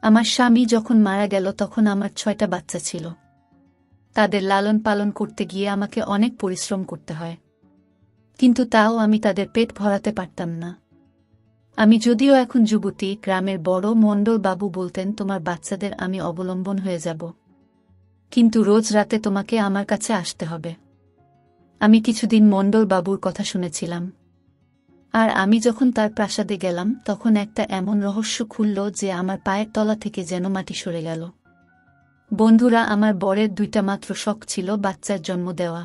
আমার স্বামী যখন মারা গেল তখন আমার 6টা বাচ্চা ছিল। তাদের লালন পালন করতে গিয়ে আমাকে অনেক পরিশ্রম করতে হয়, কিন্তু তাও আমি তাদের পেট ভরাতে পারতাম না। আমি যদিও এখন যুবতী, গ্রামের বড় মণ্ডল বাবু বলতেন তোমার বাচ্চাদের আমি অবলম্বন হয়ে যাব, কিন্তু রোজ রাতে তোমাকে আমার কাছে আসতে হবে। আমি কিছুদিন মণ্ডল বাবুর কথা শুনেছিলাম, আর আমি যখন তার প্রাসাদে গেলাম তখন একটা এমন রহস্য খুলল যে আমার পায়ের তলা থেকে যেন মাটি সরে গেল। বন্ধুরা, আমার বরের 2টা মাত্র শখ ছিল বাচ্চার জন্ম দেওয়া,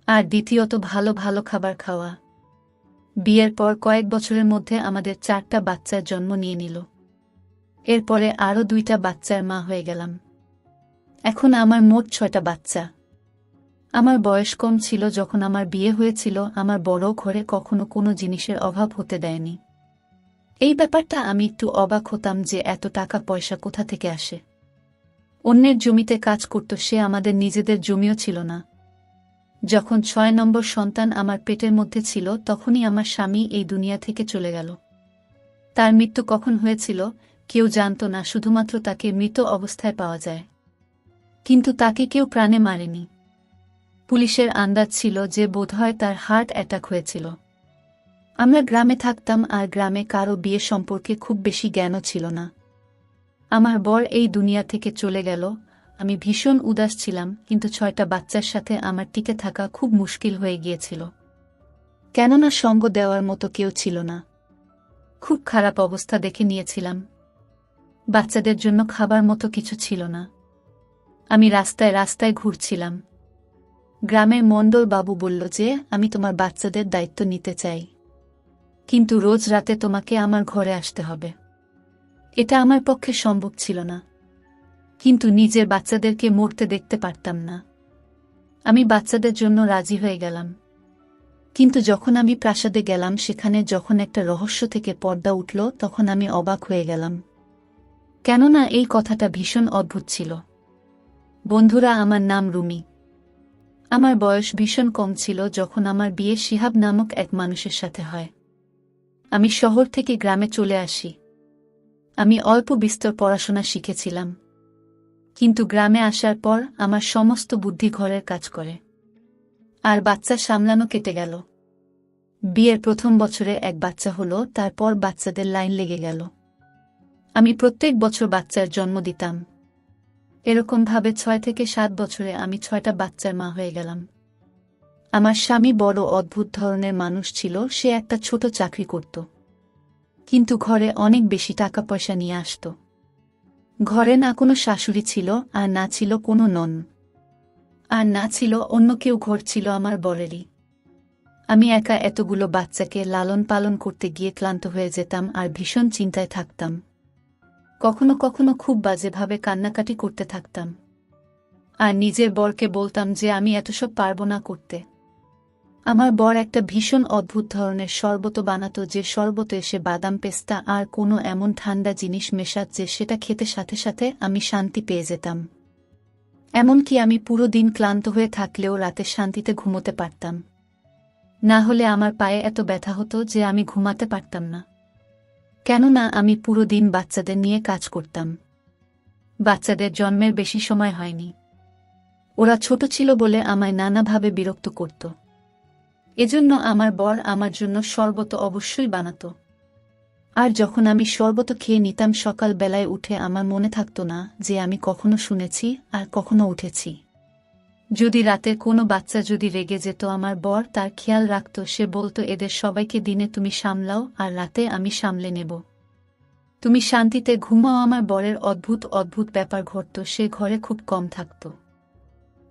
আর দ্বিতীয়ত ভালো ভালো খাবার খাওয়া। বিয়ের পর কয়েক বছরের মধ্যে আমাদের 4টা বাচ্চার জন্ম নিয়ে নিল। এরপরে আরও 2টা বাচ্চার মা হয়ে গেলাম। এখন আমার মোট 6টা বাচ্চা। আমার বয়স কম ছিল যখন আমার বিয়ে হয়েছিল। আমার বড় ঘরে কখনো কোনো জিনিসের অভাব হতে দেয়নি। এই ব্যাপারটা আমি একটু অবাক হতাম যে এত টাকা পয়সা কোথা থেকে আসে। অন্যের জমিতে কাজ করত সে, আমাদের নিজেদের জমিও ছিল না। যখন 6 নম্বর সন্তান আমার পেটের মধ্যে ছিল তখনই আমার স্বামী এই দুনিয়া থেকে চলে গেল। তার মৃত্যু কখন হয়েছিল কেউ জানত না, শুধুমাত্র তাকে মৃত অবস্থায় পাওয়া যায়, কিন্তু তাকে কেউ প্রাণে মারেনি। পুলিশের আন্দাজ ছিল যে বোধহয় তার হার্ট অ্যাটাক হয়েছিল। আমরা গ্রামে থাকতাম, আর গ্রামে কারো বিয়ে সম্পর্কে খুব বেশি জ্ঞানও ছিল না। আমার বর এই দুনিয়া থেকে চলে গেল। আমি ভীষণ উদাস ছিলাম, কিন্তু 6টা বাচ্চার সাথে আমার টিকে থাকা খুব মুশকিল হয়ে গিয়েছিল, কেননা সঙ্গ দেওয়ার মতো কেউ ছিল না। খুব খারাপ অবস্থা দেখে নিয়েছিলাম। বাচ্চাদের জন্য খাবার মতো কিছু ছিল না। আমি রাস্তায় রাস্তায় ঘুরছিলাম। গ্রামের মণ্ডল বাবু বলল যে আমি তোমার বাচ্চাদের দায়িত্ব নিতে চাই, কিন্তু রোজ রাতে তোমাকে আমার ঘরে আসতে হবে। এটা আমার পক্ষে সম্ভব ছিল না, কিন্তু নিজের বাচ্চাদেরকে মরতে দেখতে পারতাম না। আমি বাচ্চাদের জন্য রাজি হয়ে গেলাম। কিন্তু যখন আমি প্রাসাদে গেলাম, সেখানে যখন একটা রহস্য থেকে পর্দা উঠল তখন আমি অবাক হয়ে গেলাম, কেননা এই কথাটা ভীষণ অদ্ভুত ছিল। বন্ধুরা, আমার নাম রুমি। আমার বয়স ভীষণ কম ছিল যখন আমার বিয়ে শিহাব নামক এক মানুষের সাথে হয়। আমি শহর থেকে গ্রামে চলে আসি। আমি অল্প বিস্তর পড়াশোনা শিখেছিলাম, কিন্তু গ্রামে আসার পর আমার সমস্ত বুদ্ধি ঘরের কাজ করে, আর বাচ্চা সামলানো কেটে গেল। বিয়ের প্রথম বছরে এক বাচ্চা হলো, তারপর বাচ্চাদের লাইন লেগে গেল। আমি প্রত্যেক বছর বাচ্চার জন্ম দিতাম। এরকমভাবে 6 থেকে 7 বছরে আমি 6টা বাচ্চার মা হয়ে গেলাম। আমার স্বামী বড় অদ্ভুত ধরনের মানুষ ছিল। সে একটা ছোট চাকরি করত, কিন্তু ঘরে অনেক বেশি টাকা পয়সা নিয়ে আসত। ঘরে না কোনো শাশুড়ি ছিল, আর না ছিল কোনো নন, আর না ছিল অন্য কেউ। ঘর ছিল আমার বরেরই। আমি একা এতগুলো বাচ্চাকে লালন পালন করতে গিয়ে ক্লান্ত হয়ে যেতাম আর ভীষণ চিন্তায় থাকতাম। কখনো কখনো খুব বাজেভাবে কান্নাকাটি করতে থাকতাম, আর নিজের বরকে বলতাম যে আমি এতসব পারব না করতে। আমার বর একটা ভীষণ অদ্ভুত ধরনের শরবত বানাতো, যে শরবতে এসে বাদাম, পেস্তা আর কোনো এমন ঠান্ডা জিনিস মেশাত যে সেটা খেতে সাথে সাথে আমি শান্তি পেয়ে যেতাম। এমনকি আমি পুরো দিন ক্লান্ত হয়ে থাকলেও রাতে শান্তিতে ঘুমোতে পারতাম। না হলে আমার পায়ে এত ব্যথা হতো যে আমি ঘুমাতে পারতাম না, কেননা আমি পুরো দিন বাচ্চাদের নিয়ে কাজ করতাম। বাচ্চাদের জন্মের বেশি সময় হয়নি। ওরা ছোট ছিল বলে আমায় নানাভাবে বিরক্ত করত। এজন্য আমার বর আমার জন্য শরবত অবশ্যই বানাত। আর যখন আমি শরবত খেয়ে নিতাম, সকাল বেলায় উঠে আমার মনে থাকত না যে আমি কখনো শুনেছি আর কখনো উঠেছি। যদি রাতের কোনো বাচ্চা যদি রেগে যেত, আমার বর তার খেয়াল রাখত। সে বলতো, এদের সবাইকে দিনে তুমি সামলাও, আর রাতে আমি সামলে নেব। তুমি শান্তিতে ঘুমাও। আমার বরের অদ্ভুত অদ্ভুত ব্যাপার ঘটত। সে ঘরে খুব কম থাকত,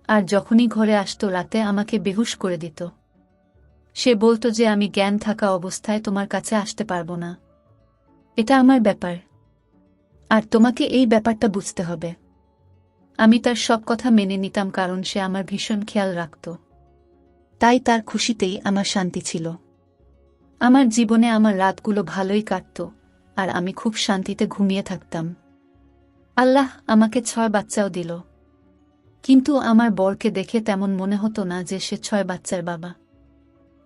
আর যখনই ঘরে আসতো রাতে আমাকে বেহুশ করে দিত। সে বলতো যে আমি জ্ঞান থাকা অবস্থায় তোমার কাছে আসতে পারবো না। এটা আমার ব্যাপার, আর তোমাকে এই ব্যাপারটা বুঝতে হবে। আমি তার সব কথা মেনে নিতাম, কারণ সে আমার ভীষণ খেয়াল রাখত। তাই তার খুশিতেই আমার শান্তি ছিল। আমার জীবনে আমার রাতগুলো ভালোই কাটত, আর আমি খুব শান্তিতে ঘুমিয়ে থাকতাম। আল্লাহ আমাকে 6 বাচ্চাও দিল, কিন্তু আমার বরকে দেখে তেমন মনে হতো না যে সে 6 বাচ্চার বাবা।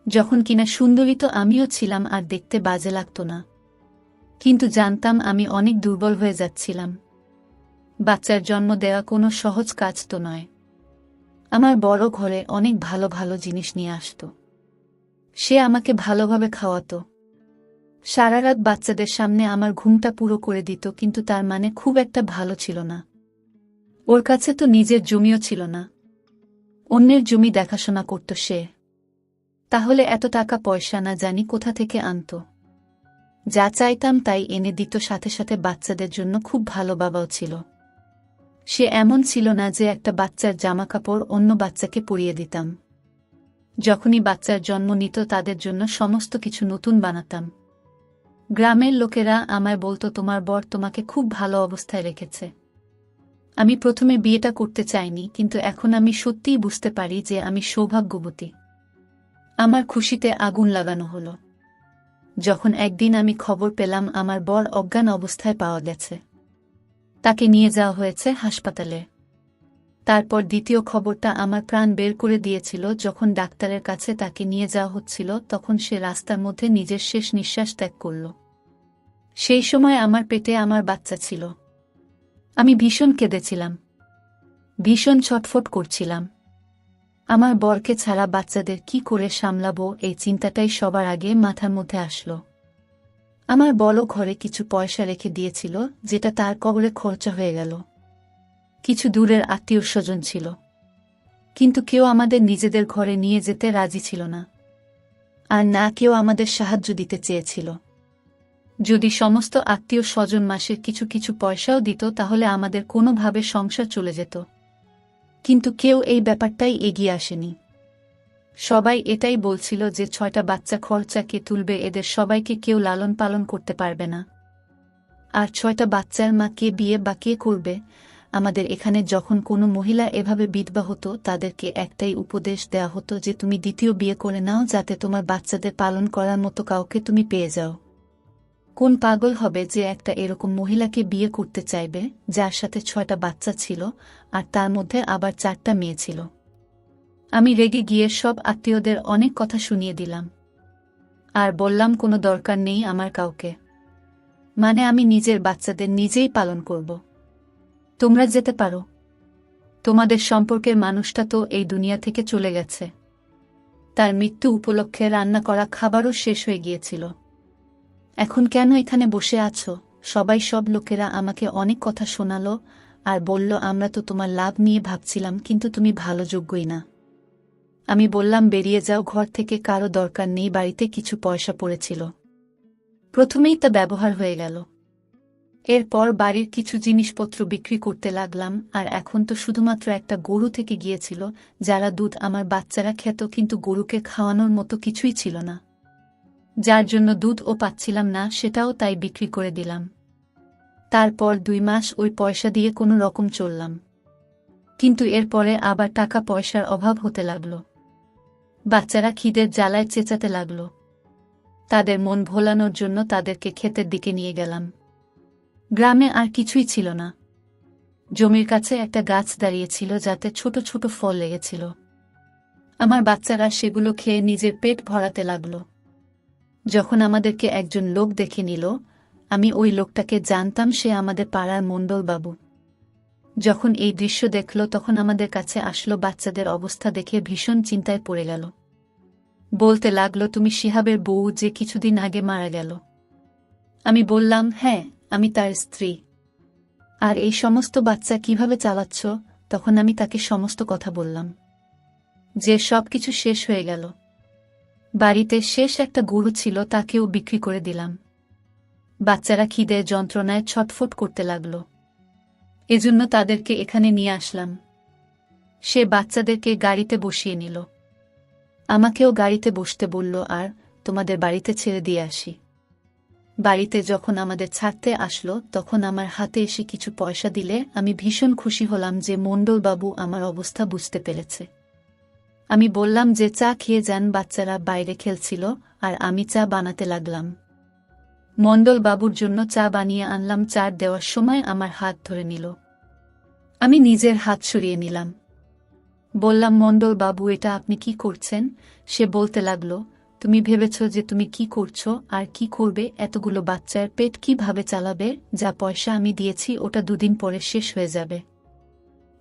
যখন কিনা সুন্দরী তো আমিও ছিলাম, আর দেখতে বাজে লাগতো না। কিন্তু জানতাম আমি অনেক দুর্বল হয়ে যাচ্ছিলাম। বাচ্চার জন্ম দেওয়া কোনো সহজ কাজ তো নয়। আমার বড় ঘরে অনেক ভালো ভালো জিনিস নিয়ে আসত। সে আমাকে ভালোভাবে খাওয়াতো। সারা রাত বাচ্চাদের সামনে আমার ঘুমটা পুরো করে দিত, কিন্তু তার মানে খুব একটা ভালো ছিল না। ওর কাছে তো নিজের জমিও ছিল না, অন্যের জমি দেখাশোনা করত সে। তাহলে এত টাকা পয়সা না জানি কোথা থেকে আনত। যা চাইতাম তাই এনে দিত, সাথে সাথে বাচ্চাদের জন্য খুব ভালো বাবাও ছিল। সে এমন ছিল না যে একটা বাচ্চার জামাকাপড় অন্য বাচ্চাকে পরিয়ে দিতাম। যখনই বাচ্চার জন্ম নিত তাদের জন্য সমস্ত কিছু নতুন বানাতাম। গ্রামের লোকেরা আমায় বলতো, তোমার বর তোমাকে খুব ভালো অবস্থায় রেখেছে। আমি প্রথমে বিয়েটা করতে চাইনি, কিন্তু এখন আমি সত্যিই বুঝতে পারি যে আমি সৌভাগ্যবতী। আমার খুশিতে আগুন লাগানো হলো যখন একদিন আমি খবর পেলাম আমার বর অজ্ঞান অবস্থায় পাওয়া গেছে। তাকে নিয়ে যাওয়া হয়েছে হাসপাতালে। তারপর দ্বিতীয় খবরটা আমার প্রাণ বের করে দিয়েছিল। যখন ডাক্তারের কাছে তাকে নিয়ে যাওয়া হচ্ছিল তখন সে রাস্তার মধ্যে নিজের শেষ নিঃশ্বাস ত্যাগ করল। সেই সময় আমার পেটে আমার বাচ্চা ছিল। আমি ভীষণ কেঁদেছিলাম, ভীষণ ছটফট করছিলাম। আমার বরকে ছাড়া বাচ্চাদের কি করে সামলাবো, এই চিন্তাটাই সবার আগে মাথার মধ্যে আসলো। আমার বড় ঘরে কিছু পয়সা রেখে দিয়েছিল, যেটা তার কবরে খরচা হয়ে গেল। কিছু দূরের আত্মীয় স্বজন ছিল, কিন্তু কেউ আমাদের নিজেদের ঘরে নিয়ে যেতে রাজি ছিল না, আর না কেউ আমাদের সাহায্য দিতে চেয়েছিল। যদি সমস্ত আত্মীয় স্বজন মাসের কিছু কিছু পয়সাও দিত তাহলে আমাদের কোনোভাবে সংসার চলে যেত, কিন্তু কেউ এই ব্যাপারটাই এগিয়ে আসেনি। সবাই এটাই বলছিল যে 6টা বাচ্চা খরচা কে তুলবে, এদের সবাইকে কেউ লালন পালন করতে পারবে না, আর 6টা বাচ্চার মা কে বিয়ে বা কে করবে। আমাদের এখানে যখন কোনো মহিলা এভাবে বিধবা হতো তাদেরকে একটাই উপদেশ দেয়া হতো যে তুমি দ্বিতীয় বিয়ে করে নাও, যাতে তোমার বাচ্চাদের পালন করার মতো কাউকে তুমি পেয়ে যাও। কোন পাগল হবে যে একটা এরকম মহিলাকে বিয়ে করতে চাইবে যার সাথে 6টা বাচ্চা ছিল, আর তার মধ্যে আবার 4টা মেয়ে ছিল। আমি রেগে গিয়ে সব আত্মীয়দের অনেক কথা শুনিয়ে দিলাম, আর বললাম কোনো দরকার নেই আমার কাউকে, মানে আমি নিজের বাচ্চাদের নিজেই পালন করব। তোমরা যেতে পারো, তোমাদের সম্পর্কের মানুষটা তো এই দুনিয়া থেকে চলে গেছে। তার মৃত্যু উপলক্ষে রান্না করা খাবারও শেষ হয়ে গিয়েছিল। এখন কেন এখানে বসে আছো? সব লোকেরা আমাকে অনেক কথা শোনালো আর বলল, আমরা তো তোমার লাভ নিয়ে ভাবছিলাম, কিন্তু তুমি ভালো যোগ্যই না। আমি বললাম, বেরিয়ে যাও ঘর থেকে, কারো দরকার নেই। বাড়িতে কিছু পয়সা পড়েছিল, প্রথমেই তা ব্যবহার হয়ে গেল। এরপর বাড়ির কিছু জিনিসপত্র বিক্রি করতে লাগলাম, আর এখন তো শুধুমাত্র একটা গরু থেকে গিয়েছিল যারা দুধ আমার বাচ্চারা খেত, কিন্তু গরুকে খাওয়ানোর মতো কিছুই ছিল না, যার জন্য দুধও পাচ্ছিলাম না, সেটাও তাই বিক্রি করে দিলাম। তারপর 2 মাস ওই পয়সা দিয়ে কোনো রকম চললাম, কিন্তু এরপরে আবার টাকা পয়সার অভাব হতে লাগল। বাচ্চারা খিদের জ্বালায় চেঁচাতে লাগল। তাদের মন ভোলানোর জন্য তাদেরকে ক্ষেতের দিকে নিয়ে গেলাম। গ্রামে আর কিছুই ছিল না। জমির কাছে একটা গাছ দাঁড়িয়েছিল যাতে ছোট ছোট ফল লেগেছিল। আমার বাচ্চারা সেগুলো খেয়ে নিজের পেট ভরাতে লাগল। যখন আমাদেরকে একজন লোক দেখে নিল, আমি ওই লোকটাকে জানতাম, সে আমাদের পাড়ার মণ্ডলবাবু। যখন এই দৃশ্য দেখল তখন আমাদের কাছে আসলো, বাচ্চাদের অবস্থা দেখে ভীষণ চিন্তায় পড়ে গেল। বলতে লাগলো, তুমি শিহাবের বউ যে কিছুদিন আগে মারা গেল? আমি বললাম, হ্যাঁ, আমি তার স্ত্রী। আর এই সমস্ত বাচ্চা কিভাবে চালাচ্ছ? তখন আমি তাকে সমস্ত কথা বললাম, যে সবকিছু শেষ হয়ে গেল। বাড়িতে শেষ একটা গরু ছিল, তাকেও বিক্রি করে দিলাম। বাচ্চারা খিদে যন্ত্রণায় ছটফট করতে লাগল, এজন্য তাদেরকে এখানে নিয়ে আসলাম। সে বাচ্চাদেরকে গাড়িতে বসিয়ে নিল, আমাকেও গাড়িতে বসতে বলল, আর তোমাদের বাড়িতে ছেড়ে দিয়ে আসি। বাড়িতে যখন আমাদের ছাড়তে আসলো তখন আমার হাতে এসে কিছু পয়সা দিলে আমি ভীষণ খুশি হলাম যে মণ্ডলবাবু আমার অবস্থা বুঝতে পেরেছে। আমি বললাম যে চা খেয়ে যান। বাচ্চারা বাইরে খেলছিল আর আমি চা বানাতে লাগলাম। মণ্ডলবাবুর জন্য চা বানিয়ে আনলাম। চা দেওয়ার সময় আমার হাত ধরে নিল। আমি নিজের হাত সরিয়ে নিলাম। বললাম, মণ্ডলবাবু, এটা আপনি কি করছেন? সে বলতে লাগল, তুমি ভেবেছ যে তুমি কি করছো আর কি করবে, এতগুলো বাচ্চার পেট কিভাবে চালাবে, যা পয়সা আমি দিয়েছি ওটা দুদিন পরে শেষ হয়ে যাবে।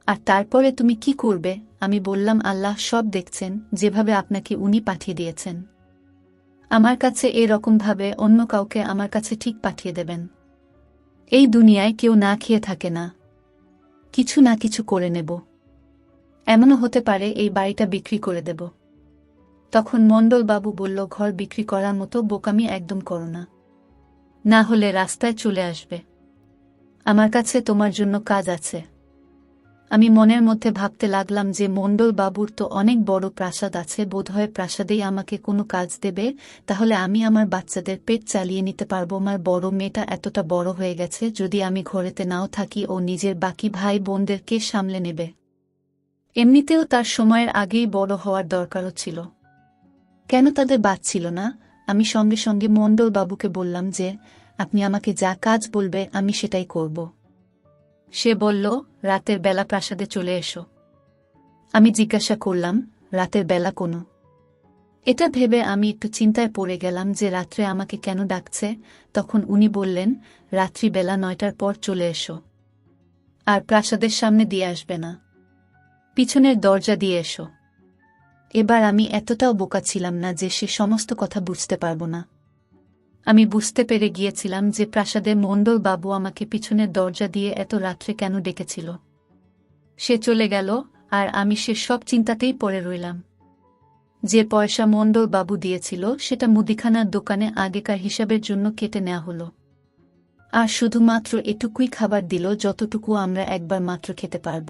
আর তারপরে তুমি কি করবে? আমি বললাম, আল্লাহ সব দেখছেন, যেভাবে আপনাকে উনি পাঠিয়ে দিয়েছেন আমার কাছে, এরকমভাবে অন্য কাউকে আমার কাছে ঠিক পাঠিয়ে দেবেন। এই দুনিয়ায় কেউ না খেয়ে থাকে না, কিছু না কিছু করে নেব। এমনও হতে পারে এই বাড়িটা বিক্রি করে দেব। তখন মণ্ডলবাবু বলল, ঘর বিক্রি করার মতো বোকামি একদম করো না, না হলে রাস্তায় চলে আসবে। আমার কাছে তোমার জন্য কাজ আছে। আমি মনের মধ্যে ভাবতে লাগলাম যে মণ্ডলবাবুর তো অনেক বড় প্রাসাদ আছে, বোধহয় প্রাসাদেই আমাকে কোনো কাজ দেবে, তাহলে আমি আমার বাচ্চাদের পেট চালিয়ে নিতে পারবো। আমার বড় মেয়েটা এতটা বড় হয়ে গেছে, যদি আমি ঘরেতে নাও থাকি ও নিজের বাকি ভাই বোনদেরকে সামলে নেবে। এমনিতেও তার সময়ের আগেই বড় হওয়ার দরকারও ছিল, কেন তাদের বাঁচছিল না? আমি সঙ্গে সঙ্গে মণ্ডলবাবুকে বললাম যে আপনি আমাকে যা কাজ বলবে আমি সেটাই করব। সে বলল, রাতের বেলা প্রাসাদে চলে এসো। আমি জিজ্ঞাসা করলাম, রাতের বেলা কোনো? এটা ভেবে আমি একটু চিন্তায় পড়ে গেলাম যে রাত্রে আমাকে কেন ডাকছে। তখন উনি বললেন, রাত্রিবেলা 9টার পর চলে এসো, আর প্রাসাদের সামনে দিয়ে আসবে না, পিছনের দরজা দিয়ে এসো। এবার আমি এতটাও বোকা ছিলাম না যে সে সমস্ত কথা বুঝতে পারব না। আমি বুঝতে পেরে গিয়েছিলাম যে প্রাসাদের মণ্ডলবাবু আমাকে পিছনের দরজা দিয়ে এত রাত্রে কেন ডেকেছিল। সে চলে গেল, আর আমি সে সব চিন্তাতেই পড়ে রইলাম। যে পয়সা মণ্ডলবাবু দিয়েছিল সেটা মুদিখানার দোকানে আগেকার হিসাবের জন্য কেটে নেওয়া হলো, আর শুধুমাত্র এটুকুই খাবার দিল যতটুকু আমরা একবার মাত্র খেতে পারব।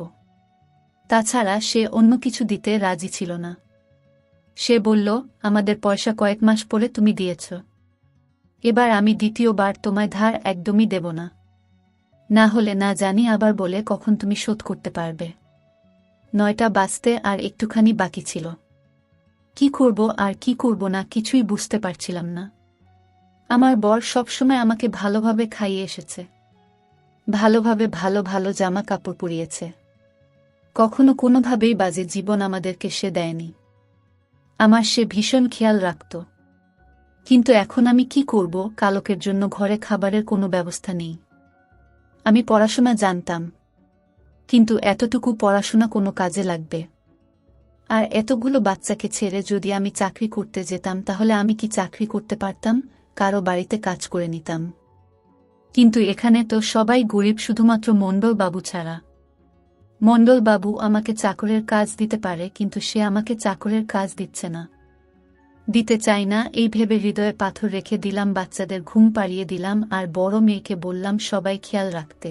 তাছাড়া সে অন্য কিছু দিতে রাজি ছিল না। সে বলল, আমাদের পয়সা কয়েক মাস পরে তুমি দিয়েছ, এবার আমি দ্বিতীয়বার তোমায় ধার একদমই দেব না, না হলে না জানি আবার বলে কখন তুমি শোধ করতে পারবে। 9টা বাজতে আর একটুখানি বাকি ছিল। কি করব আর কি করব না কিছুই বুঝতে পারছিলাম না। আমার বর সবসময় আমাকে ভালোভাবে খাইয়ে এসেছে, ভালোভাবে ভালো ভালো জামা কাপড় পরিয়েছে, কখনো কোনোভাবেই বাজে জীবন আমাদেরকে সে দেয়নি। আমার সে ভীষণ খেয়াল রাখত। কিন্তু এখন আমি কি করব? কালকের জন্য ঘরে খাবারের কোনো ব্যবস্থা নেই। আমি পড়াশোনা জানতাম, কিন্তু এতটুকু পড়াশোনা কোনো কাজে লাগবে? আর এতগুলো বাচ্চাকে ছেড়ে যদি আমি চাকরি করতে যেতাম, তাহলে আমি কি চাকরি করতে পারতাম? কারো বাড়িতে কাজ করে নিতাম। কিন্তু এখানে তো সবাই গরিব, শুধুমাত্র মণ্ডলবাবু ছাড়া। মণ্ডলবাবু আমাকে চাকরের কাজ দিতে পারে, কিন্তু সে আমাকে চাকরের কাজ দিচ্ছে না, দিতে চাই না। এই ভেবে হৃদয়ে পাথর রেখে দিলাম, বাচ্চাদের ঘুম পাড়িয়ে দিলাম, আর বড় মেয়েকে বললাম সবাই খেয়াল রাখতে,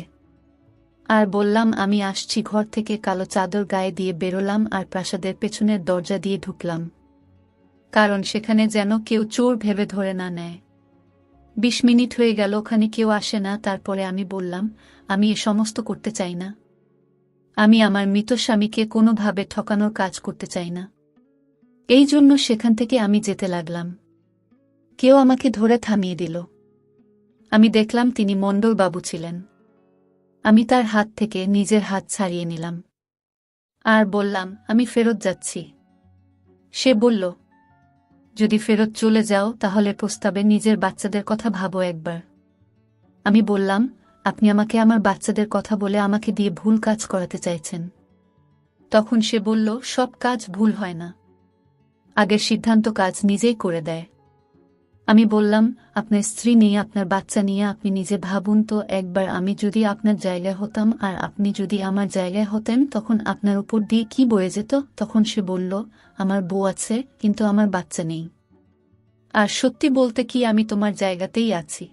আর বললাম আমি আসছি। ঘর থেকে কালো চাদর গায়ে দিয়ে বেরোলাম আর প্রাসাদের পেছনের দরজা দিয়ে ঢুকলাম, কারণ সেখানে যেন কেউ চোর ভেবে ধরে না নেয়। 20 মিনিট হয়ে গেল, ওখানে কেউ আসে না। তারপরে আমি বললাম, আমি এ সমস্ত করতে চাই না, আমি আমার মৃত স্বামীকে কোনোভাবে ঠকানোর কাজ করতে চাই না। এই জন্য সেখান থেকে আমি যেতে লাগলাম। কেউ আমাকে ধরে থামিয়ে দিল। আমি দেখলাম তিনি মণ্ডলবাবু ছিলেন। আমি তার হাত থেকে নিজের হাত ছাড়িয়ে নিলাম, আর বললাম, আমি ফেরত যাচ্ছি। সে বলল, যদি ফেরত চলে যাও তাহলে প্রস্তাবে নিজের বাচ্চাদের কথা ভাবো একবার। আমি বললাম, আপনি আমাকে আমার বাচ্চাদের কথা বলে আমাকে দিয়ে ভুল কাজ করাতে চাইছেন। তখন সে বলল, সব কাজ ভুল হয় না, আগের সিদ্ধান্ত কাজ নিজেই করে দেয়। আমি বললাম, আপনার স্ত্রী নিয়ে, আপনার বাচ্চা নিয়ে আপনি নিজে ভাবুন তো একবার, আমি যদি আপনার জায়গায় হতাম আর আপনি যদি আমার জায়গায় হতেন, তখন আপনার উপর দিয়ে কি বয়ে যেত? তখন সে বলল, আমার বউ আছে, কিন্তু আমার বাচ্চা নেই। আর সত্যি বলতে কি, আমি তোমার জায়গাতেই আছি।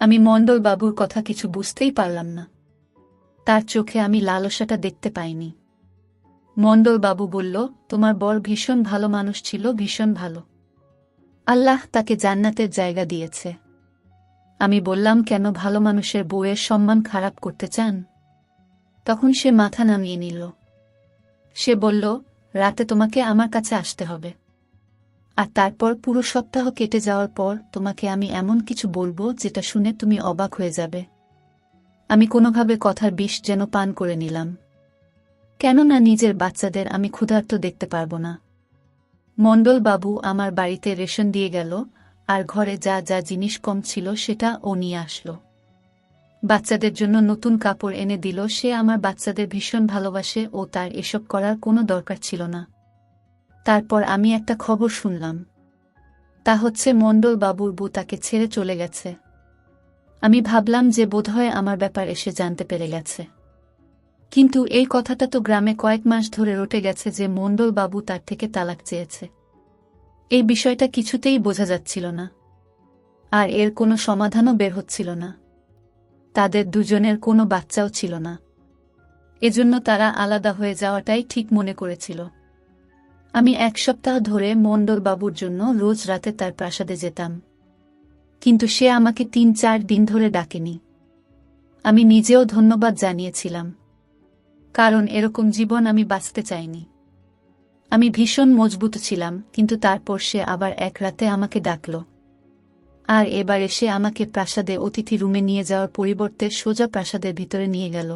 আমি মণ্ডলবাবুর কথা কিছু বুঝতেই পারলাম না, তার চোখে আমি লালসাটা দেখতে পাইনি। মণ্ডলবাবু বলল, তোমার বর ভীষণ ভালো মানুষ ছিল, ভীষণ ভালো, আল্লাহ তাকে জান্নাতের জায়গা দিয়েছে। আমি বললাম, কেন ভালো মানুষের বউয়ের সম্মান খারাপ করতে চান? তখন সে মাথা নামিয়ে নিল। সে বলল, রাতে তোমাকে আমার কাছে আসতে হবে, আর তারপর পুরো সপ্তাহ কেটে যাওয়ার পর তোমাকে আমি এমন কিছু বলবো যেটা শুনে তুমি অবাক হয়ে যাবে। আমি কোনোভাবে কথার বিষ যেন পান করে নিলাম, কেননা নিজের বাচ্চাদের আমি ক্ষুধার্ত দেখতে পারব না। মণ্ডলবাবু আমার বাড়িতে রেশন দিয়ে গেল, আর ঘরে যা যা জিনিস কম ছিল সেটা ও নিয়ে আসলো। বাচ্চাদের জন্য নতুন কাপড় এনে দিল। সে আমার বাচ্চাদের ভীষণ ভালোবাসে ও তার এসব করার কোনো দরকার ছিল না। তারপর আমি একটা খবর শুনলাম, তা হচ্ছে মণ্ডলবাবুর বউ তাকে ছেড়ে চলে গেছে। আমি ভাবলাম যে বোধহয় আমার ব্যাপার এসে জানতে পেরে গেছে, কিন্তু এই কথাটা তো গ্রামে কয়েক মাস ধরে রটে গেছে যে মণ্ডলবাবু তার থেকে তালাক চেয়েছে। এই বিষয়টা কিছুতেই বোঝা যাচ্ছিল না, আর এর কোনো সমাধানও বের হচ্ছিল না। তাদের দুজনের কোনো বাচ্চাও ছিল না, এজন্য তারা আলাদা হয়ে যাওয়াটাই ঠিক মনে করেছিল। আমি 1 সপ্তাহ ধরে মণ্ডলবাবুর জন্য রোজ রাতে তার প্রাসাদে যেতাম, কিন্তু সে আমাকে 3-4 দিন ধরে ডাকেনি। আমি নিজেও ধন্যবাদ জানিয়েছিলাম, কারণ এরকম জীবন আমি বাঁচতে চাইনি। আমি ভীষণ মজবুত ছিলাম, কিন্তু তারপর সে আবার এক রাতে আমাকে ডাকল, আর এবার এসে আমাকে প্রাসাদে অতিথি রুমে নিয়ে যাওয়ার পরিবর্তে সোজা প্রাসাদের ভিতরে নিয়ে গেল।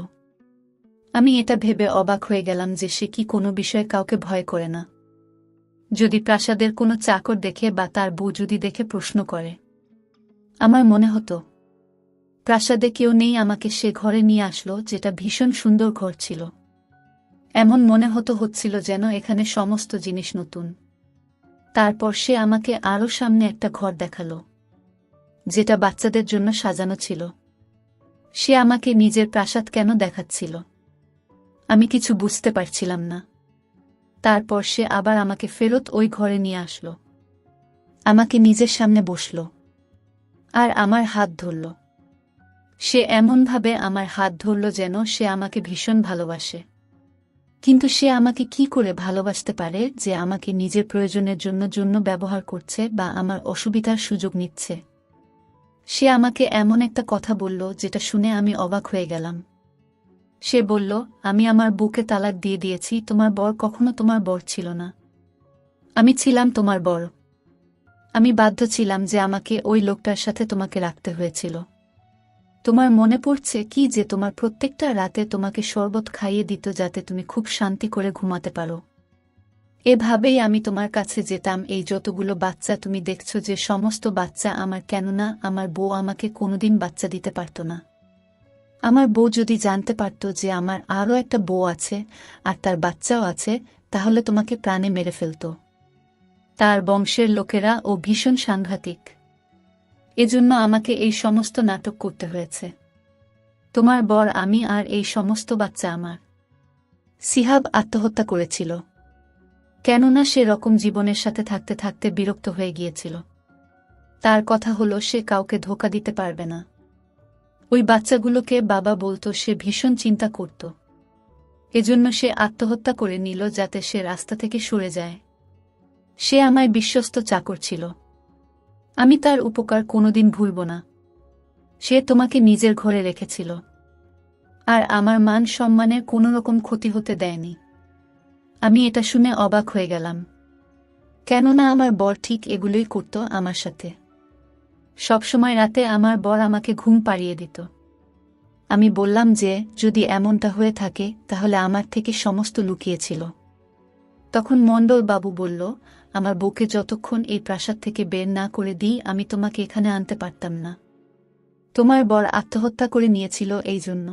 আমি এটা ভেবে অবাক হয়ে গেলাম যে সে কি কোনো বিষয়ে কাউকে ভয় করে না। যদি প্রাসাদের কোনো চাকর দেখে বা তার বউ যদি দেখে প্রশ্ন করে। আমার মনে হতো প্রাসাদে কেউ নেই, আমাকে সে ঘরে নিয়ে আসলো, যেটা ভীষণ সুন্দর ঘর ছিল। এমন মনে হচ্ছিল যেন এখানে সমস্ত জিনিস নতুন। তারপর সে আমাকে আরও সামনে একটা ঘর দেখালো, যেটা বাচ্চাদের জন্য সাজানো ছিল। সে আমাকে নিজের প্রাসাদ কেন দেখাচ্ছিল আমি কিছু বুঝতে পারছিলাম না। তারপর সে আবার আমাকে ফেরত ওই ঘরে নিয়ে আসলো, আমাকে নিজের সামনে বসল, আর আমার হাত ধরল। সে এমনভাবে আমার হাত ধরল যেন সে আমাকে ভীষণ ভালোবাসে। কিন্তু সে আমাকে কি করে ভালোবাসতে পারে যে আমাকে নিজের প্রয়োজনের জন্য ব্যবহার করছে বা আমার অসুবিধার সুযোগ নিচ্ছে? সে আমাকে এমন একটা কথা বলল যেটা শুনে আমি অবাক হয়ে গেলাম। সে বলল, আমি আমার বউকে তালাক দিয়ে দিয়েছি, তোমার বর কখনো তোমার বর ছিল না। আমি ছিলাম তোমার বর। আমি বাধ্য ছিলাম যে আমাকে ওই লোকটার সাথে তোমাকে রাখতে হয়েছিল। তোমার মনে পড়ছে কি যে তোমার প্রত্যেকটা রাতে তোমাকে শরবত খাইয়ে দিত যাতে তুমি খুব শান্তি করে ঘুমাতে পারো। এভাবেই আমি তোমার কাছে যেতাম। এই যতগুলো বাচ্চা তুমি দেখছো যে সমস্ত বাচ্চা আমার, কেননা আমার বউ আমাকে কোনোদিন বাচ্চা দিতে পারত না। আমার বউ যদি জানতে পারত যে আমার আরও একটা বউ আছে আর তার বাচ্চাও আছে, তাহলে তোমাকে প্রাণে মেরে ফেলত। তার বংশের লোকেরা ও ভীষণ সাংঘাতিক, এজন্য আমাকে এই সমস্ত নাটক করতে হয়েছে। তোমার বর আমি, আর এই সমস্ত বাচ্চা আমার। সিহাব আত্মহত্যা করেছিল, কেননা সে রকম জীবনের সাথে থাকতে থাকতে বিরক্ত হয়ে গিয়েছিল। তার কথা হলো সে কাউকে ধোঁকা দিতে পারবে না। ওই বাচ্চাগুলোকে বাবা বলতো, সে ভীষণ চিন্তা করত, এজন্য সে আত্মহত্যা করে নিল যাতে সে রাস্তা থেকে সরে যায়। সে আমায় বিশ্বস্ত চাকর ছিল, আমি তার উপকার কোনোদিন ভুলব না। সে তোমাকে নিজের ঘরে রেখেছিল, আর আমার মান সম্মানের কোনো রকম ক্ষতি হতে দেয়নি। আমি এটা শুনে অবাক হয়ে গেলাম, কেননা আমার বর ঠিক এগুলোই করত আমার সাথে। সবসময় রাতে আমার বর আমাকে ঘুম পাড়িয়ে দিত। আমি বললাম যে যদি এমনটা হয়ে থাকে তাহলে আমার থেকে সমস্ত লুকিয়েছিল। তখন মণ্ডলবাবু বলল, আমার বউকে যতক্ষণ এই প্রাসাদ থেকে বের না করে দিই আমি তোমাকে এখানে আনতে পারতাম না। তোমার বর আত্মহত্যা করে নিয়েছিল, এই জন্য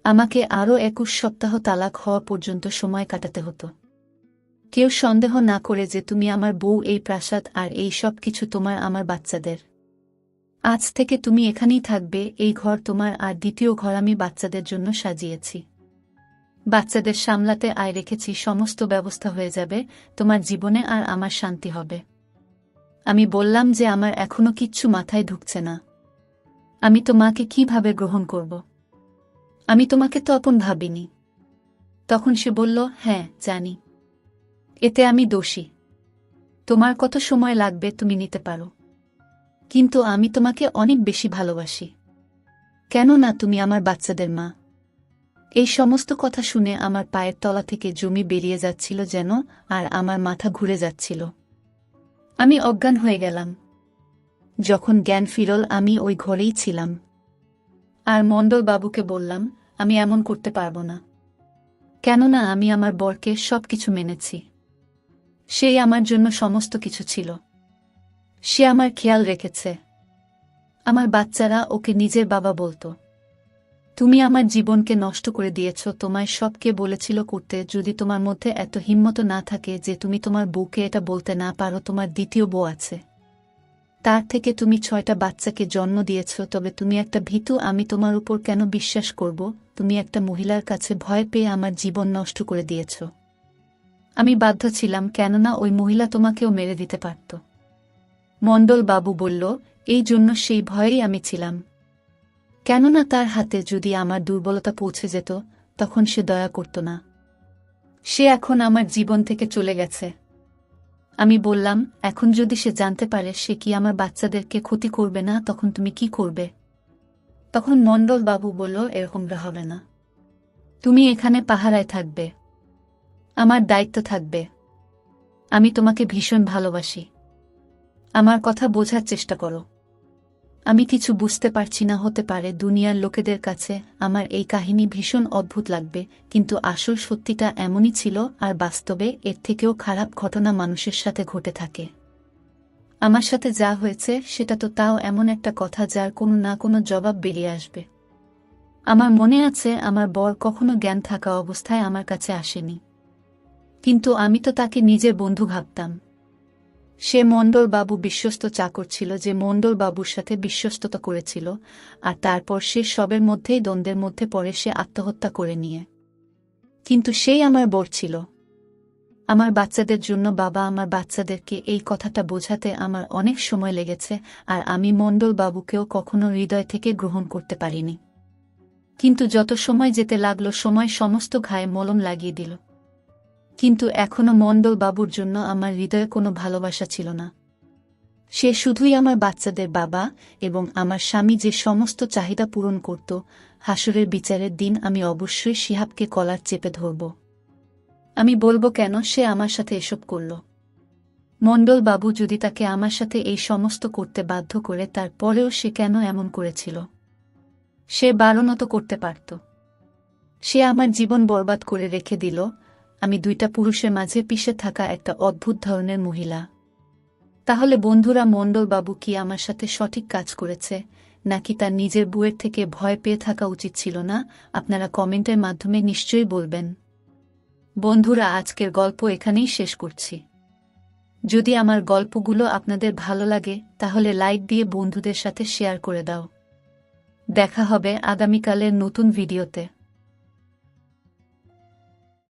আমাকে আরও 21 সপ্তাহ তালাক হওয়া পর্যন্ত সময় কাটাতে হতো। কেউ সন্দেহ না করে যে তুমি আমার বউ, এই প্রাসাদ আর এই সব কিছু তোমার, আমার বাচ্চাদের। আজ থেকে তুমি এখানেই থাকবে, এই ঘর তোমার, আর দ্বিতীয় ঘর আমি বাচ্চাদের জন্য সাজিয়েছি। বাচ্চাদের সামলাতে আয় রেখেছি, সমস্ত ব্যবস্থা হয়ে যাবে তোমার জীবনে, আর আমার শান্তি হবে। আমি বললাম যে আমার এখনো কিচ্ছু মাথায় ঢুকছে না। আমি তোমাকে কিভাবে গ্রহণ করব? আমি তোমাকে তো আপন ভাবিনি। তখন সে বলল, হ্যাঁ জানি, এতে আমি দোষী। তোমার কত সময় লাগবে তুমি নিতে পারো, কিন্তু আমি তোমাকে অনেক বেশি ভালোবাসি, কেননা তুমি আমার বাচ্চাদের মা। এই সমস্ত কথা শুনে আমার পায়ের তলা থেকে জমি বেরিয়ে যাচ্ছিল যেন, আর আমার মাথা ঘুরে যাচ্ছিল। আমি অজ্ঞান হয়ে গেলাম। যখন জ্ঞান ফিরল আমি ওই ঘরেই ছিলাম, আর মণ্ডলবাবুকে বললাম, আমি এমন করতে পারব না, কেননা আমি আমার বরকে সবকিছু মেনেছি। সেই আমার জন্য সমস্ত কিছু ছিল। সে আমার খেয়াল রেখেছে। আমার বাচ্চারা ওকে নিজের বাবা বলতো। তুমি আমার জীবনকে নষ্ট করে দিয়েছ। তোমায় সব কে বলেছিল করতে? যদি তোমার মধ্যে এত হিম্মত না থাকে যে তুমি তোমার বউকে এটা বলতে না পারো তোমার দ্বিতীয় বউ আছে, তার থেকে তুমি 6টা বাচ্চাকে জন্ম দিয়েছ, তবে তুমি একটা ভীতু। আমি তোমার উপর কেন বিশ্বাস করব? তুমি একটা মহিলার কাছে ভয় পেয়ে আমার জীবন নষ্ট করে দিয়েছ। আমি বাধ্য ছিলাম, কেননা ওই মহিলা তোমাকেও মেরে দিতে পারত। মণ্ডল বাবু বলল, এই জন্য সেই ভয়েই আমি ছিলাম। কেননা তার হাতে যদি আমার দুর্বলতা পৌঁছে যেত, তখন সে দয়া করত না। সে এখন আমার জীবন থেকে চলে গেছে। আমি বললাম, এখন যদি সে জানতে পারে সে কি আমার বাচ্চাদেরকে ক্ষতি করবে না, তখন তুমি কি করবে? তখন মণ্ডল বাবু বলল, এরকমটা হবে না। তুমি এখানে পাহারায় থাকবে, আমার দায়িত্ব থাকবে। আমি তোমাকে ভীষণ ভালোবাসি। আমার কথা বোঝার চেষ্টা করো। আমি কিছু বুঝতে পারছি না, হতে পারে দুনিয়ার লোকেদের কাছে আমার এই কাহিনী ভীষণ অদ্ভুত লাগবে, কিন্তু আসল সত্যিটা এমনই ছিল, আর বাস্তবে এর থেকেও খারাপ ঘটনা মানুষের সাথে ঘটে থাকে। আমার সাথে যা হয়েছে সেটা তো তাও এমন একটা কথা যার কোনো না কোনো জবাব বেরিয়ে আসবে। আমার মনে আছে আমার বর কখনো জ্ঞান থাকা অবস্থায় আমার কাছে আসেনি, কিন্তু আমি তো তাকে নিজের বন্ধু ভাবতাম। সে মণ্ডল বাবু বিশ্বস্ত চাকর ছিল, যে মণ্ডল বাবুর সাথে বিশ্বস্ততা করেছিল, আর তারপর সে সবের মধ্যেই দ্বন্দ্বের মধ্যে পড়ে সে আত্মহত্যা করে নিয়ে। কিন্তু সেই আমার বর ছিল। আমার বাচ্চাদের জন্য বাবা। আমার বাচ্চাদেরকে এই কথাটা বোঝাতে আমার অনেক সময় লেগেছে, আর আমি মণ্ডল বাবুকেও কখনো হৃদয় থেকে গ্রহণ করতে পারিনি। কিন্তু যত সময় যেতে লাগলো, সময় সমস্ত ঘায়ে মলম লাগিয়ে দিল। কিন্তু এখনো মণ্ডল বাবুর জন্য আমার হৃদয়ে কোনো ভালোবাসা ছিল না। সে শুধুই আমার বাচ্চাদের বাবা, এবং আমার স্বামী যে সমস্ত চাহিদা পূরণ করত। হাসরের বিচারের দিন আমি অবশ্যই শিহাবকে কলার চেপে ধরব। আমি বলবো কেন সে আমার সাথে এসব করল। মণ্ডল বাবু যদি তাকে আমার সাথে এই সমস্ত করতে বাধ্য করে, তারপরেও সে কেন এমন করেছিল? সে বারণও তো করতে পারত। সে আমার জীবন বরবাদ করে রেখে দিল। আমি 2টা পুরুষের মাঝে পিষে থাকা একটা অদ্ভুত ধরনের মহিলা। তাহলে বন্ধুরা, মণ্ডল বাবু কি আমার সাথে সঠিক কাজ করেছে, নাকি তার নিজের বউয়ের থেকে ভয় পেয়ে থাকা উচিত ছিল না? আপনারা কমেন্টের মাধ্যমে নিশ্চয়ই বলবেন। বন্ধুরা, আজকের গল্প এখানেই শেষ করছি। যদি আমার গল্পগুলো আপনাদের ভালো লাগে তাহলে লাইক দিয়ে বন্ধুদের সাথে শেয়ার করে দাও। দেখা হবে আগামীকালের নতুন ভিডিওতে।